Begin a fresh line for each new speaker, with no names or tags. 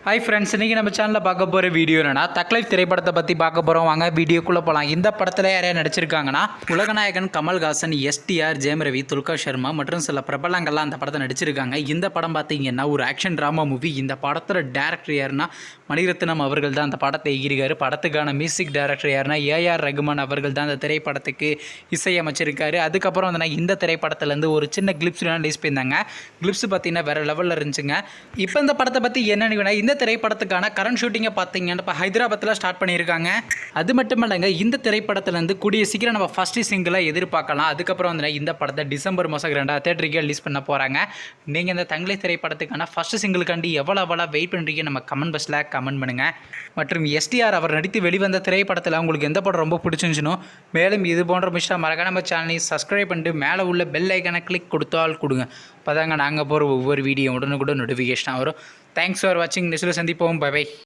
Hi friends, இன்றைக்கி நம்ம சேனலில் பார்க்க போகிற வீடியோ என்னன்னா தக்லைஃப் திரைப்படத்தை பற்றி பார்க்க போகிறோம். வாங்க வீடியோக்குள்ளே போகலாம். இந்த படத்தில் யாரையா நடிச்சிருக்காங்கன்னா உலகநாயகன் கமல்ஹாசன், எஸ்டிஆர், ஜெயம் ரவி, துல்கா சர்மா மற்றும் சில பிரபலங்கள்லாம் அந்த படத்தை நடிச்சிருக்காங்க. இந்த படம் பார்த்தீங்கன்னா ஒரு ஆக்ஷன் ட்ராமா மூவி. இந்த படத்தோட டேரக்டர் யாருன்னா மணிரத்னம் அவர்கள் தான் அந்த படத்தை எழுதியிருக்காரு. படத்துக்கான மியூசிக் டைரக்டர் யாருன்னா ஏஆர் ரகுமான் அவர்கள் தான் அந்த திரைப்படத்துக்கு இசையமைச்சிருக்காரு. அதுக்கப்புறம் வந்து இந்த திரைப்படத்துலேருந்து ஒரு சின்ன கிளிப்ஸ்லாம் ரிலீஸ் பண்ணியிருந்தாங்க. கிளிப்ஸ் பார்த்தீங்கன்னா வேறு லெவலில் இருந்துச்சுங்க. இப்போ இந்த படத்தை பற்றி என்னென்னு இந்த திரைப்படத்துக்கான கரண்ட் ஷூட்டிங்கை பார்த்தீங்கன்னா இப்போ ஹைதராபாத்தில் ஸ்டார்ட் பண்ணியிருக்காங்க. அது மட்டும் இல்லைங்க, இந்த திரைப்படத்துலேருந்து கூடிய சீக்கிரம் நம்ம ஃபஸ்ட்டு சிங்கிளை எதிர்பார்க்கலாம். அதுக்கப்புறம் வந்து இந்த படத்தை டிசம்பர் மாதம் 2 தேட்டருக்கு ரிலீஸ் பண்ண போகிறாங்க. நீங்கள் இந்த தங்களை திரைப்படத்துக்கான ஃபஸ்ட்டு சிங்கிளுக்காண்டி எவ்வளோ வெயிட் பண்ணுறீங்க நம்ம கமெண்ட் பாக்ஸில் கமெண்ட் பண்ணுங்கள். மற்றும் எஸ்டிஆர் அவர் நடித்து வெளிவந்த திரைப்படத்தில் உங்களுக்கு எந்த படம் ரொம்ப பிடிச்சிருந்துச்சுனோ, மேலும் இது போன்ற விஷயம் மறக்காம நம்ம சேனலை சப்ஸ்கிரைப் பண்ணிட்டு மேலே உள்ள பெல் ஐக்கானை கிளிக் கொடுத்தால் கொடுங்க. அப்போ தாங்க நாங்கள் போகிற ஒவ்வொரு வீடியோ உடனுக்குடன் நோட்டிஃபிகேஷன் வரும். தேங்க்ஸ் ஃபார் வாட்சிங். நெக்ஸ்ட்டில் சந்திப்போம். Bye by.